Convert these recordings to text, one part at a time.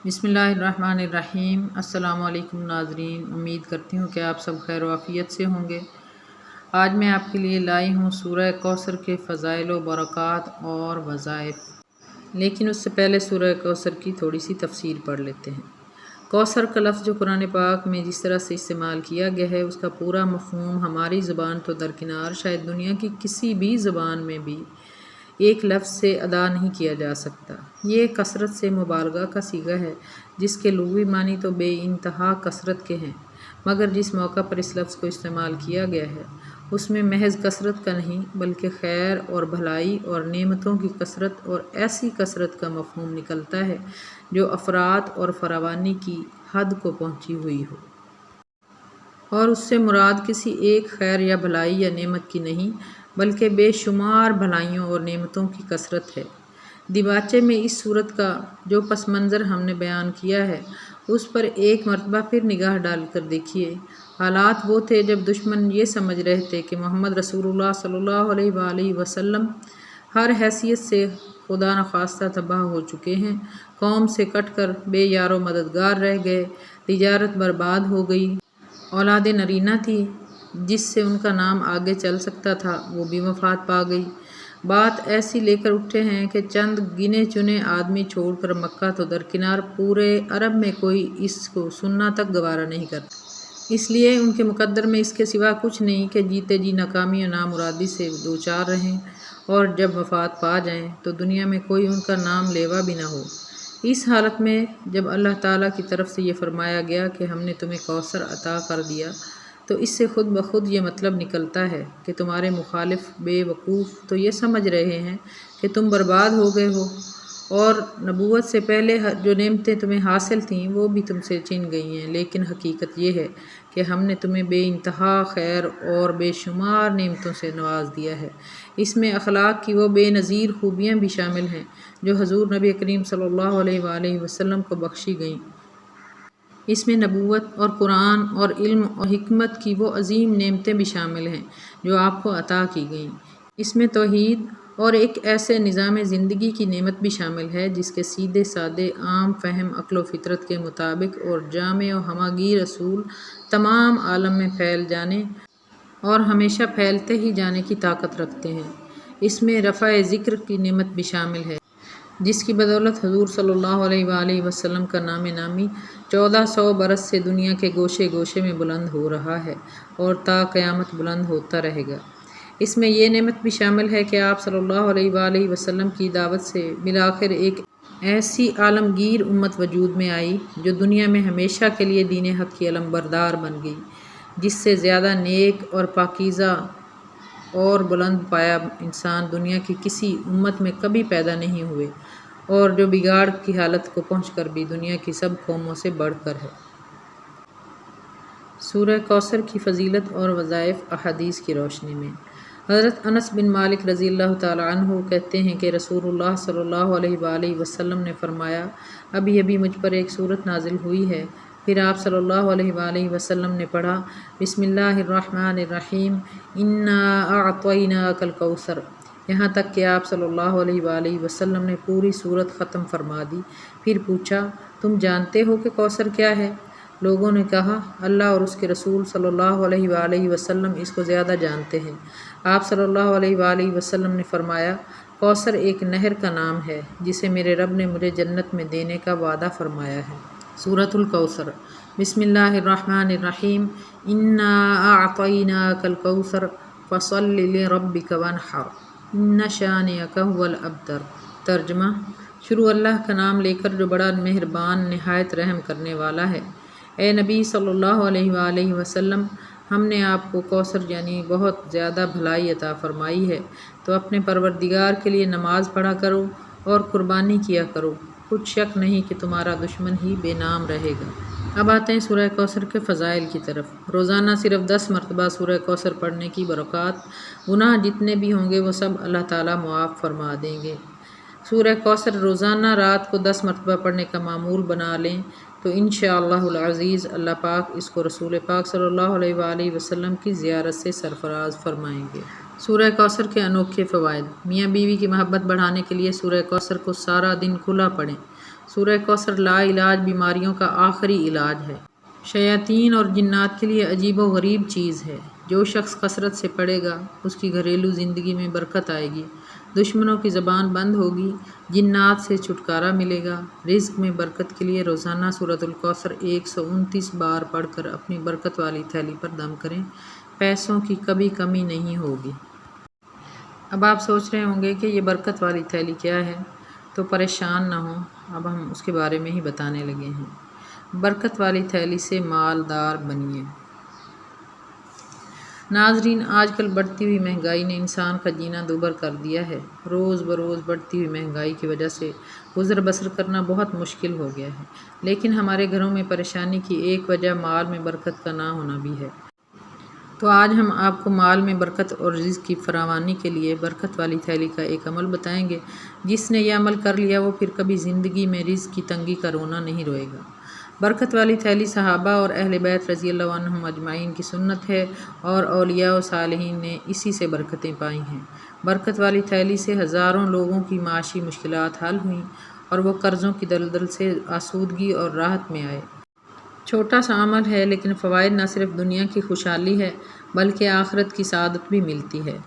بسم اللہ الرحمن الرحیم۔ السلام علیکم ناظرین، امید کرتی ہوں کہ آپ سب خیر و عافیت سے ہوں گے۔ آج میں آپ کے لیے لائی ہوں سورہ کوثر کے فضائل و برکات اور وظائف، لیکن اس سے پہلے سورہ کوثر کی تھوڑی سی تفسیر پڑھ لیتے ہیں۔ کوثر کا لفظ جو قرآن پاک میں جس طرح سے استعمال کیا گیا ہے، اس کا پورا مفہوم ہماری زبان تو درکنار، شاید دنیا کی کسی بھی زبان میں بھی ایک لفظ سے ادا نہیں کیا جا سکتا۔ یہ کثرت سے مبالغہ کا صیغہ ہے، جس کے لغوی معنی تو بے انتہا کثرت کے ہیں، مگر جس موقع پر اس لفظ کو استعمال کیا گیا ہے اس میں محض کثرت کا نہیں بلکہ خیر اور بھلائی اور نعمتوں کی کثرت اور ایسی کثرت کا مفہوم نکلتا ہے جو افراط اور فراوانی کی حد کو پہنچی ہوئی ہو، اور اس سے مراد کسی ایک خیر یا بھلائی یا نعمت کی نہیں بلکہ بے شمار بھلائیوں اور نعمتوں کی کثرت ہے۔ دیباچے میں اس صورت کا جو پس منظر ہم نے بیان کیا ہے، اس پر ایک مرتبہ پھر نگاہ ڈال کر دیکھیے۔ حالات وہ تھے جب دشمن یہ سمجھ رہے تھے کہ محمد رسول اللہ صلی اللہ علیہ وآلہ وسلم ہر حیثیت سے خدا نخواستہ تباہ ہو چکے ہیں، قوم سے کٹ کر بے یار و مددگار رہ گئے، تجارت برباد ہو گئی، اولاد نرینہ تھی جس سے ان کا نام آگے چل سکتا تھا وہ بھی وفات پا گئی۔ بات ایسی لے کر اٹھے ہیں کہ چند گنے چنے آدمی چھوڑ کر مکہ تو درکنار پورے عرب میں کوئی اس کو سننا تک گوارا نہیں کرتا۔ اس لیے ان کے مقدر میں اس کے سوا کچھ نہیں کہ جیتے جی ناکامی و نامرادی سے دوچار رہیں، اور جب وفات پا جائیں تو دنیا میں کوئی ان کا نام لیوا بھی نہ ہو۔ اس حالت میں جب اللہ تعالیٰ کی طرف سے یہ فرمایا گیا کہ ہم نے تمہیں کوثر عطا کر دیا، تو اس سے خود بخود یہ مطلب نکلتا ہے کہ تمہارے مخالف بے وقوف تو یہ سمجھ رہے ہیں کہ تم برباد ہو گئے ہو، اور نبوت سے پہلے جو نعمتیں تمہیں حاصل تھیں وہ بھی تم سے چھن گئی ہیں، لیکن حقیقت یہ ہے کہ ہم نے تمہیں بے انتہا خیر اور بے شمار نعمتوں سے نواز دیا ہے۔ اس میں اخلاق کی وہ بے نظیر خوبیاں بھی شامل ہیں جو حضور نبی کریم صلی اللہ علیہ وآلہ وسلم کو بخشی گئیں۔ اس میں نبوت اور قرآن اور علم اور حکمت کی وہ عظیم نعمتیں بھی شامل ہیں جو آپ کو عطا کی گئیں۔ اس میں توحید اور ایک ایسے نظام زندگی کی نعمت بھی شامل ہے جس کے سیدھے سادے عام فہم عقل و فطرت کے مطابق اور جامع و ہماگیر اصول تمام عالم میں پھیل جانے اور ہمیشہ پھیلتے ہی جانے کی طاقت رکھتے ہیں۔ اس میں رفع ذکر کی نعمت بھی شامل ہے جس کی بدولت حضور صلی اللہ علیہ وآلہ وسلم کا نام نامی 1400 برس سے دنیا کے گوشے گوشے میں بلند ہو رہا ہے اور تا قیامت بلند ہوتا رہے گا۔ اس میں یہ نعمت بھی شامل ہے کہ آپ صلی اللہ علیہ وآلہ وسلم کی دعوت سے بالآخر ایک ایسی عالمگیر امت وجود میں آئی جو دنیا میں ہمیشہ کے لیے دین حق کی علم بردار بن گئی، جس سے زیادہ نیک اور پاکیزہ اور بلند پایا انسان دنیا کی کسی امت میں کبھی پیدا نہیں ہوئے، اور جو بگاڑ کی حالت کو پہنچ کر بھی دنیا کی سب قوموں سے بڑھ کر ہے۔ سورہ کوثر کی فضیلت اور وظائف احادیث کی روشنی میں حضرت انس بن مالک رضی اللہ تعالیٰ عنہ کہتے ہیں کہ رسول اللہ صلی اللہ علیہ وآلہ وسلم نے فرمایا، ابھی ابھی مجھ پر ایک سورت نازل ہوئی ہے۔ پھر آپ صلی اللہ علیہ وآلہ وسلم نے پڑھا، بسم اللہ الرحمن الرحیم، انا اعطیناک الکوثر، یہاں تک کہ آپ صلی اللہ علیہ وآلہ وسلم نے پوری سورت ختم فرما دی۔ پھر پوچھا، تم جانتے ہو کہ کوثر کیا ہے؟ لوگوں نے کہا، اللہ اور اس کے رسول صلی اللہ علیہ وآلہ وسلم اس کو زیادہ جانتے ہیں۔ آپ صلی اللہ علیہ وآلہ وسلم نے فرمایا، کوثر ایک نہر کا نام ہے جسے میرے رب نے مجھے جنت میں دینے کا وعدہ فرمایا ہے۔ سورۃ الکوثر۔ بسم اللہ الرحمن الرحیم، انا اعطیناک الکوثر فصل لربک وانحر ان شانئک ھو الابتر۔ ترجمہ: شروع اللہ کا نام لے کر جو بڑا مہربان نہایت رحم کرنے والا ہے۔ اے نبی صلی اللہ علیہ وآلہ وسلم، ہم نے آپ کو کوثر یعنی بہت زیادہ بھلائی عطا فرمائی ہے، تو اپنے پروردگار کے لیے نماز پڑھا کرو اور قربانی کیا کرو، کچھ شک نہیں کہ تمہارا دشمن ہی بے نام رہے گا۔ اب آتے ہیں سورہ کوثر کے فضائل کی طرف۔ روزانہ صرف 10 مرتبہ سورہ کوثر پڑھنے کی برکات، گناہ جتنے بھی ہوں گے وہ سب اللہ تعالیٰ معاف فرما دیں گے۔ سورہ کوثر روزانہ رات کو 10 مرتبہ پڑھنے کا معمول بنا لیں تو انشاءاللہ العزیز اللہ پاک اس کو رسول پاک صلی اللہ علیہ وآلہ وسلم کی زیارت سے سرفراز فرمائیں گے۔ سورہ کوثر کے انوکھے فوائد۔ میاں بیوی کی محبت بڑھانے کے لیے سورہ کوثر کو سارا دن کھلا پڑھیں۔ سورہ کوثر لا علاج بیماریوں کا آخری علاج ہے۔ شیاطین اور جنات کے لیے عجیب و غریب چیز ہے۔ جو شخص کثرت سے پڑھے گا اس کی گھریلو زندگی میں برکت آئے گی، دشمنوں کی زبان بند ہوگی، جنات سے چھٹکارا ملے گا۔ رزق میں برکت کے لیے روزانہ سورۃ الکوثر 129 بار پڑھ کر اپنی برکت والی تھیلی پر دم کریں، پیسوں کی کبھی کمی نہیں ہوگی۔ اب آپ سوچ رہے ہوں گے کہ یہ برکت والی تھیلی کیا ہے، تو پریشان نہ ہوں، اب ہم اس کے بارے میں ہی بتانے لگے ہیں۔ برکت والی تھیلی سے مالدار بنیے۔ ناظرین، آج کل بڑھتی ہوئی مہنگائی نے انسان کا جینا دوبھر کر دیا ہے۔ روز بروز بڑھتی ہوئی مہنگائی کی وجہ سے گزر بسر کرنا بہت مشکل ہو گیا ہے، لیکن ہمارے گھروں میں پریشانی کی ایک وجہ مال میں برکت کا نہ ہونا بھی ہے۔ تو آج ہم آپ کو مال میں برکت اور رزق کی فراوانی کے لیے برکت والی تھیلی کا ایک عمل بتائیں گے۔ جس نے یہ عمل کر لیا وہ پھر کبھی زندگی میں رزق کی تنگی کا رونا نہیں روئے گا۔ برکت والی تھیلی صحابہ اور اہل بیت رضی اللہ عنہم اجمعین کی سنت ہے اور اولیاء و صالحین نے اسی سے برکتیں پائی ہیں۔ برکت والی تھیلی سے ہزاروں لوگوں کی معاشی مشکلات حل ہوئیں اور وہ قرضوں کی دلدل سے آسودگی اور راحت میں آئے۔ چھوٹا سا عمل ہے لیکن فوائد نہ صرف دنیا کی خوشحالی ہے بلکہ آخرت کی سعادت بھی ملتی ہے۔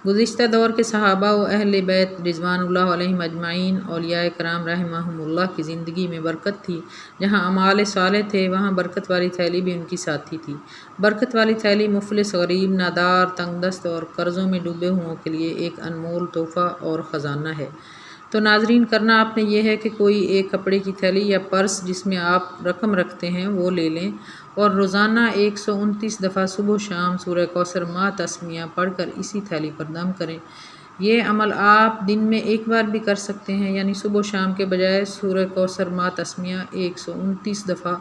گزشتہ دور کے صحابہ و اہل بیت رضوان اللہ علیہم اجمعین، اولیاء کرام رحمہم اللہ کی زندگی میں برکت تھی۔ جہاں اعمال صالح تھے وہاں برکت والی تھیلی بھی ان کی ساتھی تھی۔ برکت والی تھیلی مفلس، غریب، نادار، تنگ دست اور قرضوں میں ڈوبے ہوئوں کے لیے ایک انمول تحفہ اور خزانہ ہے۔ تو ناظرین، کرنا آپ نے یہ ہے کہ کوئی ایک کپڑے کی تھیلی یا پرس جس میں آپ رقم رکھتے ہیں وہ لے لیں اور روزانہ 129 دفعہ صبح و شام سورہ کوثر ما تسمیہ پڑھ کر اسی تھیلی پر دم کریں۔ یہ عمل آپ دن میں ایک بار بھی کر سکتے ہیں، یعنی صبح و شام کے بجائے سورہ کوثر ما تسمیہ 129 دفعہ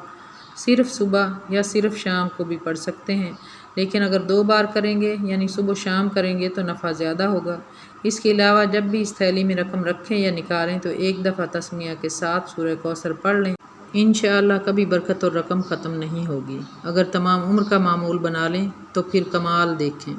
صرف صبح یا صرف شام کو بھی پڑھ سکتے ہیں، لیکن اگر 2 بار کریں گے یعنی صبح و شام کریں گے تو نفع زیادہ ہوگا۔ اس کے علاوہ جب بھی اس تھیلی میں رقم رکھیں یا نکالیں تو 1 دفعہ تسمیہ کے ساتھ سورہ کوثر پڑھ لیں۔ انشاءاللہ کبھی برکت اور رقم ختم نہیں ہوگی۔ اگر تمام عمر کا معمول بنا لیں تو پھر کمال دیکھیں۔